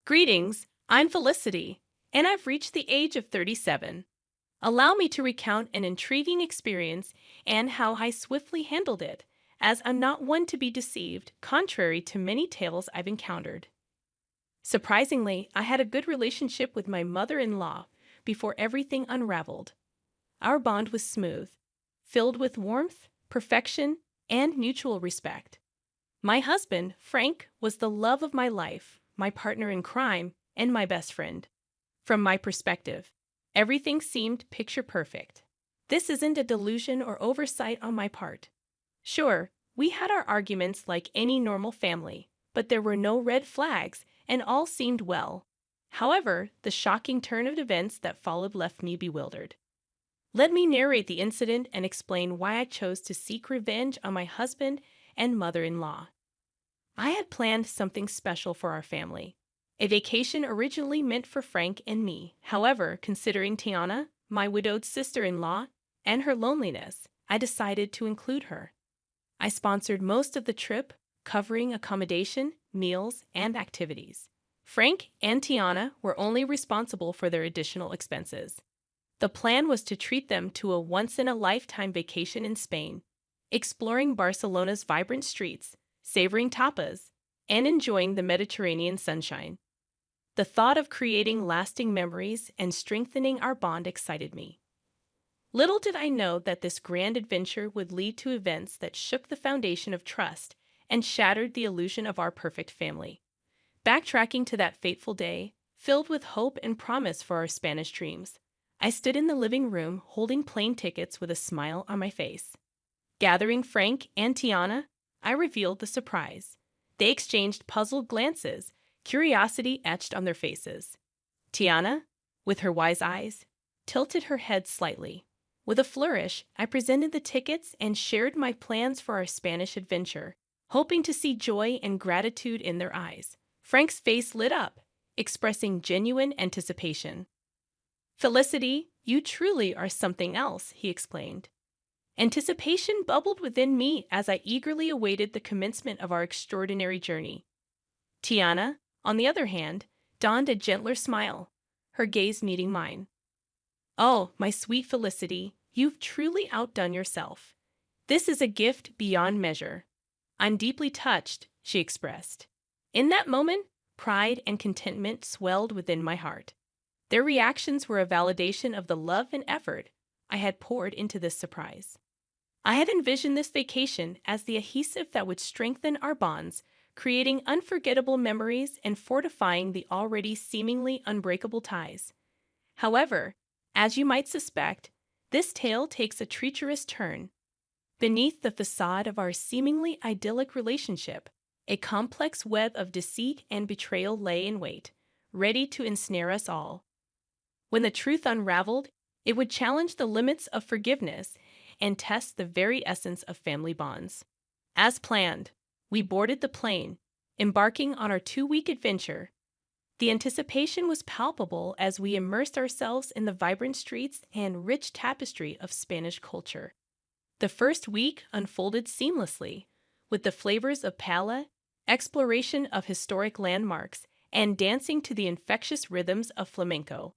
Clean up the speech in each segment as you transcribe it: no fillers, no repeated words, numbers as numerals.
Greetings, I'm Felicity, and I've reached the age of 37. Allow me to recount an intriguing experience and how I swiftly handled it, as I'm not one to be deceived, contrary to many tales I've encountered. Surprisingly, I had a good relationship with my mother in law before everything unraveled. Our bond was smooth, filled with warmth, perfection, and mutual respect. My husband, Frank, was the love of my life, my partner in crime, and my best friend. From my perspective, everything seemed picture perfect. This isn't a delusion or oversight on my part. Sure, we had our arguments like any normal family, but there were no red flags and all seemed well. However, the shocking turn of events that followed left me bewildered. Let me narrate the incident and explain why I chose to seek revenge on my husband and mother in law. I had planned something special for our family. A vacation originally meant for Frank and me. However, considering Tiana, my widowed sister in law, and her loneliness, I decided to include her. I sponsored most of the trip, covering accommodation, meals, and activities. Frank and Tiana were only responsible for their additional expenses. The plan was to treat them to a once-in-a-lifetime vacation in Spain, exploring Barcelona's vibrant streets, savoring tapas, and enjoying the Mediterranean sunshine. The thought of creating lasting memories and strengthening our bond excited me. Little did I know that this grand adventure would lead to events that shook the foundation of trust and shattered the illusion of our perfect family. Backtracking to that fateful day, filled with hope and promise for our Spanish dreams, I stood in the living room holding plane tickets with a smile on my face. Gathering Frank and Tiana, I revealed the surprise. They exchanged puzzled glances, curiosity etched on their faces. Tiana, with her wise eyes, tilted her head slightly. With a flourish, I presented the tickets and shared my plans for our Spanish adventure, hoping to see joy and gratitude in their eyes. Frank's face lit up, expressing genuine anticipation. "Felicity, you truly are something else," he exclaimed. Anticipation bubbled within me as I eagerly awaited the commencement of our extraordinary journey. Tiana, on the other hand, donned a gentler smile, her gaze meeting mine. "Oh, my sweet Felicity, you've truly outdone yourself. This is a gift beyond measure." "I'm deeply touched," she expressed. In that moment, pride and contentment swelled within my heart. Their reactions were a validation of the love and effort I had poured into this surprise. I had envisioned this vacation as the adhesive that would strengthen our bonds, creating unforgettable memories and fortifying the already seemingly unbreakable ties. However, as you might suspect, this tale takes a treacherous turn. Beneath the facade of our seemingly idyllic relationship, a complex web of deceit and betrayal lay in wait, ready to ensnare us all. When the truth unraveled, it would challenge the limits of forgiveness and test the very essence of family bonds. As planned, we boarded the plane, embarking on our 2-week adventure. The anticipation was palpable as we immersed ourselves in the vibrant streets and rich tapestry of Spanish culture. The first week unfolded seamlessly, with the flavors of paella, exploration of historic landmarks, and dancing to the infectious rhythms of flamenco.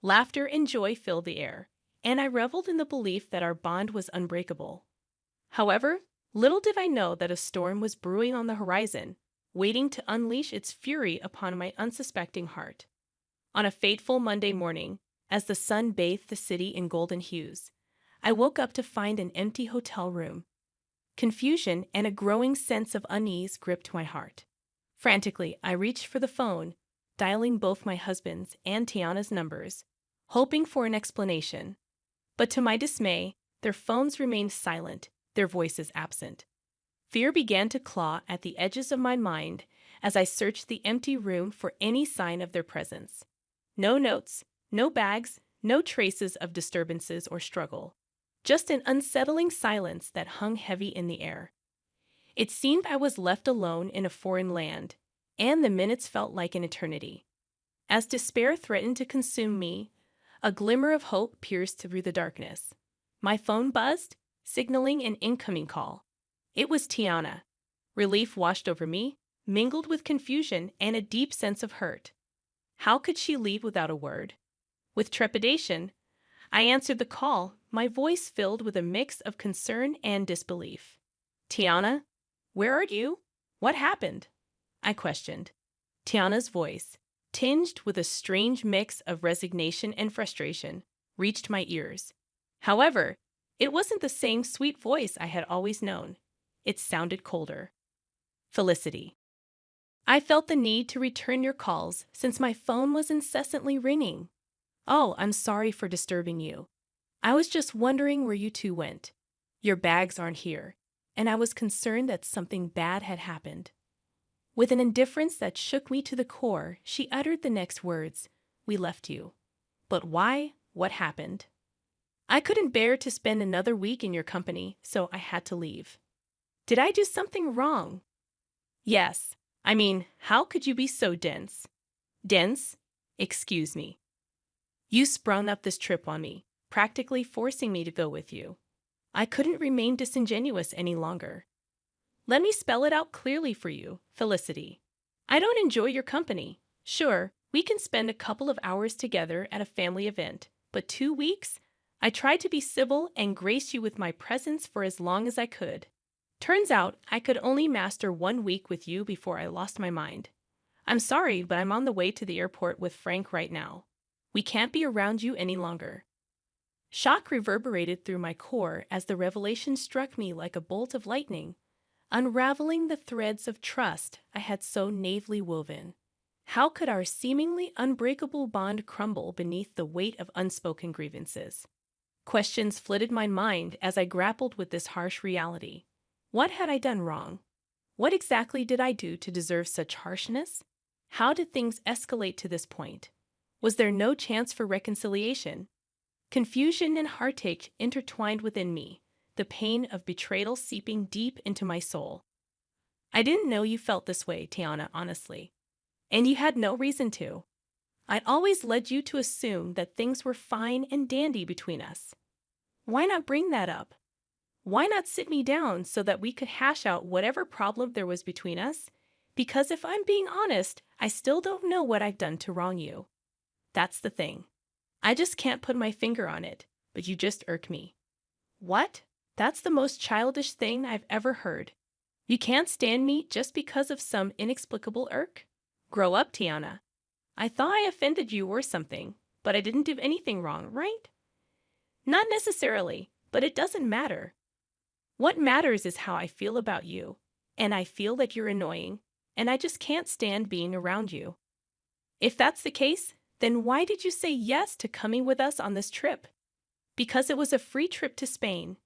Laughter and joy filled the air, and I reveled in the belief that our bond was unbreakable. However, little did I know that a storm was brewing on the horizon, waiting to unleash its fury upon my unsuspecting heart. On a fateful Monday morning, as the sun bathed the city in golden hues, I woke up to find an empty hotel room. Confusion and a growing sense of unease gripped my heart. Frantically, I reached for the phone, dialing both my husband's and Tiana's numbers, hoping for an explanation. But to my dismay, their phones remained silent, their voices absent. Fear began to claw at the edges of my mind as I searched the empty room for any sign of their presence. No notes, no bags, no traces of disturbances or struggle. Just an unsettling silence that hung heavy in the air. It seemed I was left alone in a foreign land, and the minutes felt like an eternity. As despair threatened to consume me, a glimmer of hope pierced through the darkness. My phone buzzed, signaling an incoming call. It was Tiana. Relief washed over me, mingled with confusion and a deep sense of hurt. How could she leave without a word? With trepidation, I answered the call, my voice filled with a mix of concern and disbelief. Tiana, where are you? What happened? I questioned. Tiana's voice, tinged with a strange mix of resignation and frustration, reached my ears. However, it wasn't the same sweet voice I had always known. It sounded colder. Felicity. I felt the need to return your calls since my phone was incessantly ringing. Oh, I'm sorry for disturbing you. I was just wondering where you two went. Your bags aren't here, and I was concerned that something bad had happened. With an indifference that shook me to the core, she uttered the next words, "We left you." But why? What happened? I couldn't bear to spend another week in your company, so I had to leave. Did I do something wrong? Yes. I mean, how could you be so dense? Dense? Excuse me. You sprung up this trip on me, practically forcing me to go with you. I couldn't remain disingenuous any longer. Let me spell it out clearly for you, Felicity. I don't enjoy your company. Sure, we can spend a couple of hours together at a family event, but 2 weeks? I tried to be civil and grace you with my presence for as long as I could. Turns out I could only master 1 week with you before I lost my mind. I'm sorry, but I'm on the way to the airport with Frank right now. We can't be around you any longer. Shock reverberated through my core as the revelation struck me like a bolt of lightning, unraveling the threads of trust I had so naively woven. How could our seemingly unbreakable bond crumble beneath the weight of unspoken grievances? Questions flitted my mind as I grappled with this harsh reality. What had I done wrong? What exactly did I do to deserve such harshness? How did things escalate to this point? Was there no chance for reconciliation? Confusion and heartache intertwined within me, the pain of betrayal seeping deep into my soul. I didn't know you felt this way, Tiana, honestly. And you had no reason to. I'd always led you to assume that things were fine and dandy between us. Why not bring that up? Why not sit me down so that we could hash out whatever problem there was between us? Because if I'm being honest, I still don't know what I've done to wrong you. That's the thing. I just can't put my finger on it, but you just irk me. What? That's the most childish thing I've ever heard. You can't stand me just because of some inexplicable irk? Grow up, Tiana. I thought I offended you or something, but I didn't do anything wrong, right? Not necessarily, but it doesn't matter. What matters is how I feel about you, and I feel that you're annoying, and I just can't stand being around you. If that's the case, then why did you say yes to coming with us on this trip? Because it was a free trip to Spain.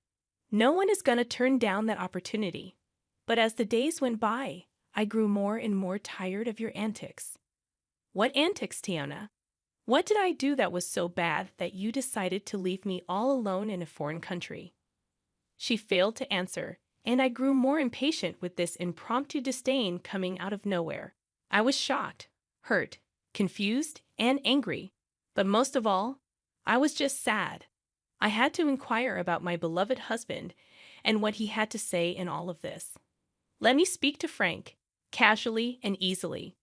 No one is going to turn down that opportunity. But as the days went by, I grew more and more tired of your antics. What antics, Tiana? What did I do that was so bad that you decided to leave me all alone in a foreign country? She failed to answer, and I grew more impatient with this impromptu disdain coming out of nowhere. I was shocked, hurt, confused, and angry. But most of all, I was just sad. I had to inquire about my beloved husband and what he had to say in all of this. Let me speak to Frank, casually and easily.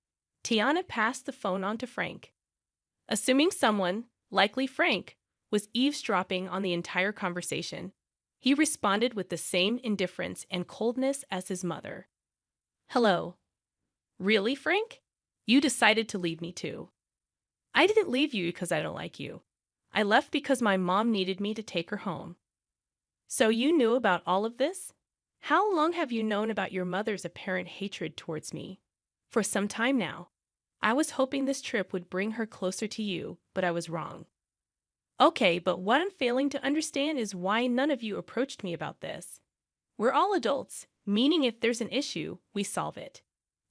Tiana passed the phone on to Frank. Assuming someone, likely Frank, was eavesdropping on the entire conversation, he responded with the same indifference and coldness as his mother. Hello. Really, Frank? You decided to leave me too. I didn't leave you because I don't like you. I left because my mom needed me to take her home. So you knew about all of this? How long have you known about your mother's apparent hatred towards me? For some time now. I was hoping this trip would bring her closer to you, but I was wrong. Okay, but what I'm failing to understand is why none of you approached me about this. We're all adults, meaning if there's an issue, we solve it.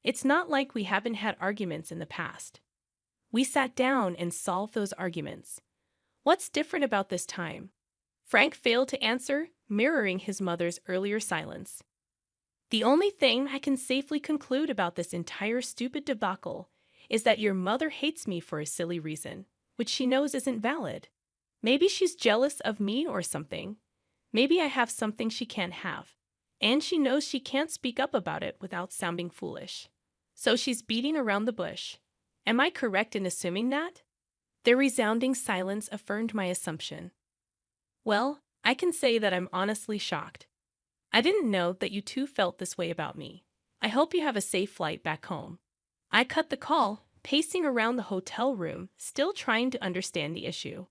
It's not like we haven't had arguments in the past. We sat down and solved those arguments. What's different about this time? Frank failed to answer, mirroring his mother's earlier silence. The only thing I can safely conclude about this entire stupid debacle is that your mother hates me for a silly reason, which she knows isn't valid. Maybe she's jealous of me or something. Maybe I have something she can't have. And she knows she can't speak up about it without sounding foolish. So she's beating around the bush. Am I correct in assuming that? Their resounding silence affirmed my assumption. Well, I can say that I'm honestly shocked. I didn't know that you too felt this way about me. I hope you have a safe flight back home. I cut the call, pacing around the hotel room, still trying to understand the issue.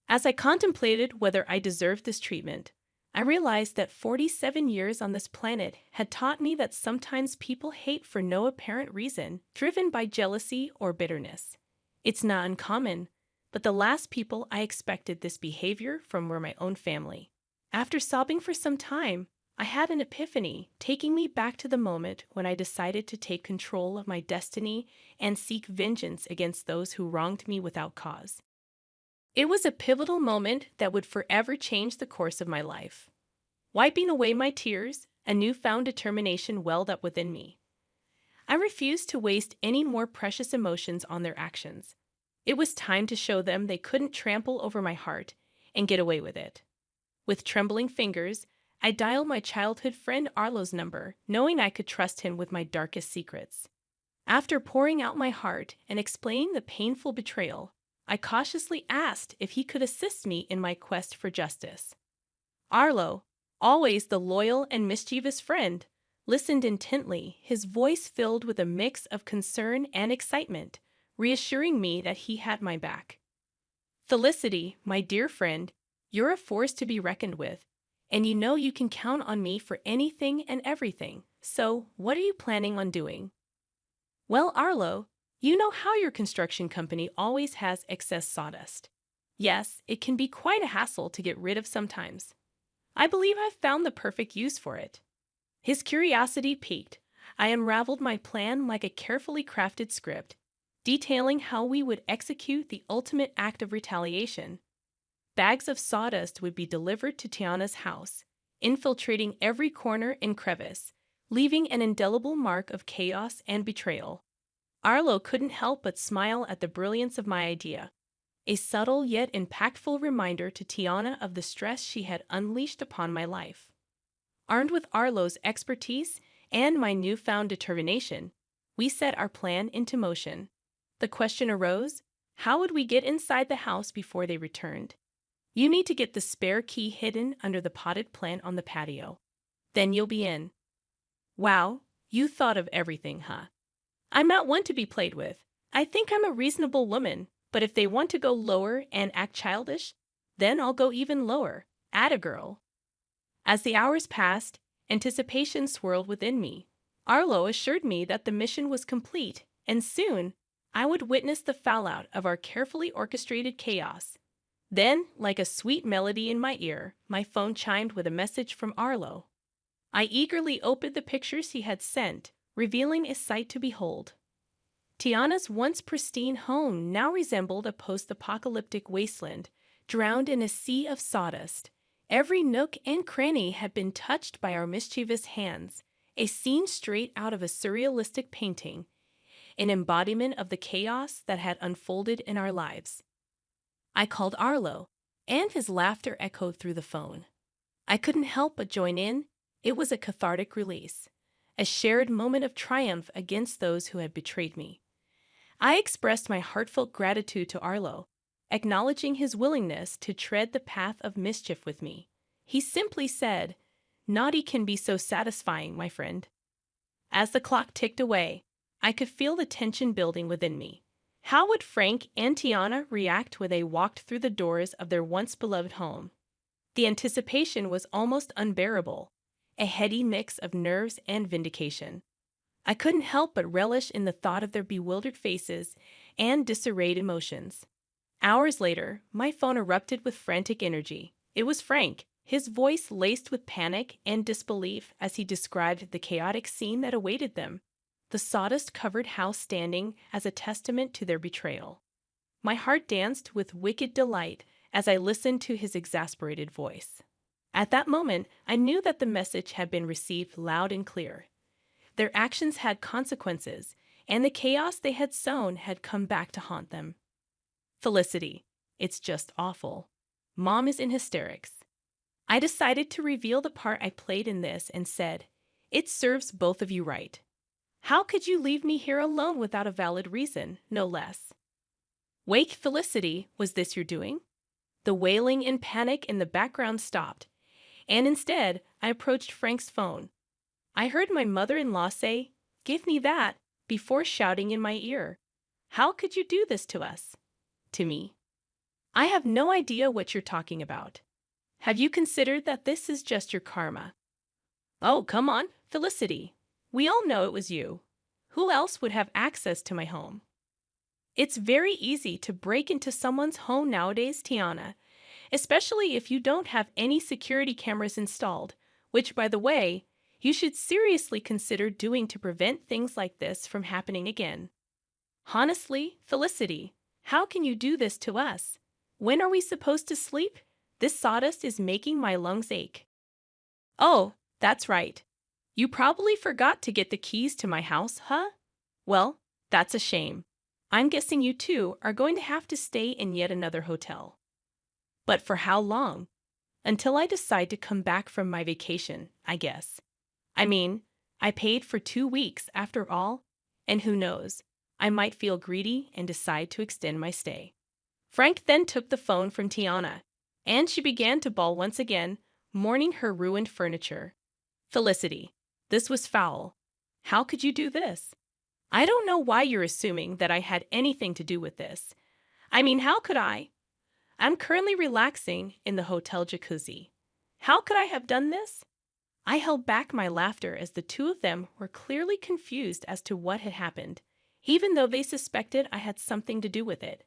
As I contemplated whether I deserved this treatment, I realized that 47 years on this planet had taught me that sometimes people hate for no apparent reason, driven by jealousy or bitterness. It's not uncommon, but the last people I expected this behavior from were my own family. After sobbing for some time, I had an epiphany, taking me back to the moment when I decided to take control of my destiny and seek vengeance against those who wronged me without cause. It was a pivotal moment that would forever change the course of my life. Wiping away my tears, a newfound determination welled up within me. I refused to waste any more precious emotions on their actions. It was time to show them they couldn't trample over my heart and get away with it. With trembling fingers, I dialed my childhood friend Arlo's number, knowing I could trust him with my darkest secrets. After pouring out my heart and explaining the painful betrayal, I cautiously asked if he could assist me in my quest for justice. Arlo, always the loyal and mischievous friend, listened intently, his voice filled with a mix of concern and excitement, reassuring me that he had my back. Felicity, my dear friend, you're a force to be reckoned with, and you know you can count on me for anything and everything. So, what are you planning on doing? Well, Arlo, you know how your construction company always has excess sawdust. Yes, it can be quite a hassle to get rid of sometimes. I believe I've found the perfect use for it. His curiosity piqued. I unraveled my plan like a carefully crafted script, detailing how we would execute the ultimate act of retaliation. Bags of sawdust would be delivered to Tiana's house, infiltrating every corner and crevice, leaving an indelible mark of chaos and betrayal. Arlo couldn't help but smile at the brilliance of my idea, a subtle yet impactful reminder to Tiana of the stress she had unleashed upon my life. Armed with Arlo's expertise and my newfound determination, we set our plan into motion. The question arose, how would we get inside the house before they returned? You need to get the spare key hidden under the potted plant on the patio. Then you'll be in. Wow, you thought of everything, huh? I'm not one to be played with. I think I'm a reasonable woman, but if they want to go lower and act childish, then I'll go even lower. Atta girl. As the hours passed, anticipation swirled within me. Arlo assured me that the mission was complete, and soon I would witness the fallout of our carefully orchestrated chaos. Then, like a sweet melody in my ear, my phone chimed with a message from Arlo. I eagerly opened the pictures he had sent, revealing a sight to behold. Tiana's once pristine home now resembled a post-apocalyptic wasteland, drowned in a sea of sawdust. Every nook and cranny had been touched by our mischievous hands, a scene straight out of a surrealistic painting, an embodiment of the chaos that had unfolded in our lives. I called Arlo, and his laughter echoed through the phone. I couldn't help but join in. It was a cathartic release, a shared moment of triumph against those who had betrayed me. I expressed my heartfelt gratitude to Arlo, acknowledging his willingness to tread the path of mischief with me. He simply said, "Naughty can be so satisfying, my friend." As the clock ticked away, I could feel the tension building within me. How would Frank and Tiana react when they walked through the doors of their once beloved home? The anticipation was almost unbearable, a heady mix of nerves and vindication. I couldn't help but relish in the thought of their bewildered faces and disarrayed emotions. Hours later, my phone erupted with frantic energy. It was Frank, his voice laced with panic and disbelief as he described the chaotic scene that awaited them, the sawdust-covered house standing as a testament to their betrayal. My heart danced with wicked delight as I listened to his exasperated voice. At that moment, I knew that the message had been received loud and clear. Their actions had consequences, and the chaos they had sown had come back to haunt them. Felicity, it's just awful. Mom is in hysterics. I decided to reveal the part I played in this and said, "It serves both of you right." How could you leave me here alone without a valid reason, no less? Wake, Felicity, was this your doing? The wailing and panic in the background stopped, and instead I approached Frank's phone. I heard my mother-in-law say, "Give me that," before shouting in my ear, "How could you do this to us?" To me. I have no idea what you're talking about. Have you considered that this is just your karma? Oh, come on, Felicity. We all know it was you. Who else would have access to my home? It's very easy to break into someone's home nowadays, Tiana, especially if you don't have any security cameras installed, which, by the way, you should seriously consider doing to prevent things like this from happening again. Honestly, Felicity, how can you do this to us? When are we supposed to sleep? This sawdust is making my lungs ache. Oh, that's right. You probably forgot to get the keys to my house, huh? Well, that's a shame. I'm guessing you two are going to have to stay in yet another hotel. But for how long? Until I decide to come back from my vacation, I guess. I mean, I paid for 2 weeks after all, and who knows, I might feel greedy and decide to extend my stay. Frank then took the phone from Tiana, and she began to bawl once again, mourning her ruined furniture. Felicity, this was foul. How could you do this? I don't know why you're assuming that I had anything to do with this. I mean, how could I? I'm currently relaxing in the hotel jacuzzi. How could I have done this? I held back my laughter as the two of them were clearly confused as to what had happened, even though they suspected I had something to do with it,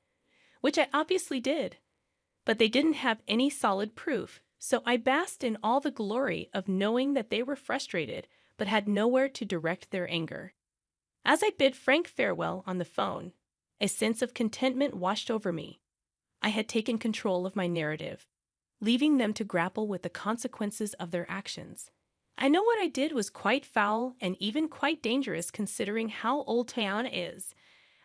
which I obviously did. But they didn't have any solid proof, so I basked in all the glory of knowing that they were frustrated but had nowhere to direct their anger. As I bid Frank farewell on the phone, a sense of contentment washed over me. I had taken control of my narrative, leaving them to grapple with the consequences of their actions. I know what I did was quite foul and even quite dangerous considering how old Tiana is.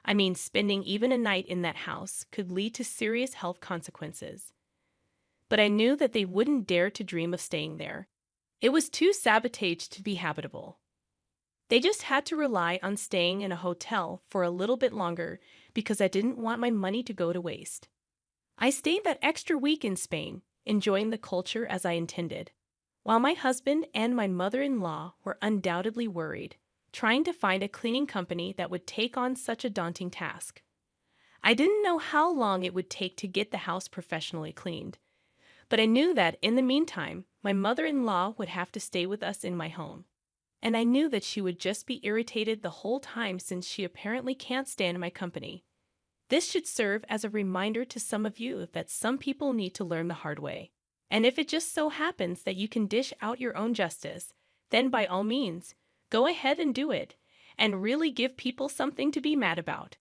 I mean, spending even a night in that house could lead to serious health consequences. But I knew that they wouldn't dare to dream of staying there. It was too sabotaged to be habitable. They just had to rely on staying in a hotel for a little bit longer because I didn't want my money to go to waste. I stayed that extra week in Spain, enjoying the culture as I intended, while my husband and my mother-in-law were undoubtedly worried, trying to find a cleaning company that would take on such a daunting task. I didn't know how long it would take to get the house professionally cleaned, but I knew that in the meantime, my mother-in-law would have to stay with us in my home. And I knew that she would just be irritated the whole time since she apparently can't stand my company. This should serve as a reminder to some of you that some people need to learn the hard way. And if it just so happens that you can dish out your own justice, then by all means, go ahead and do it, and really give people something to be mad about.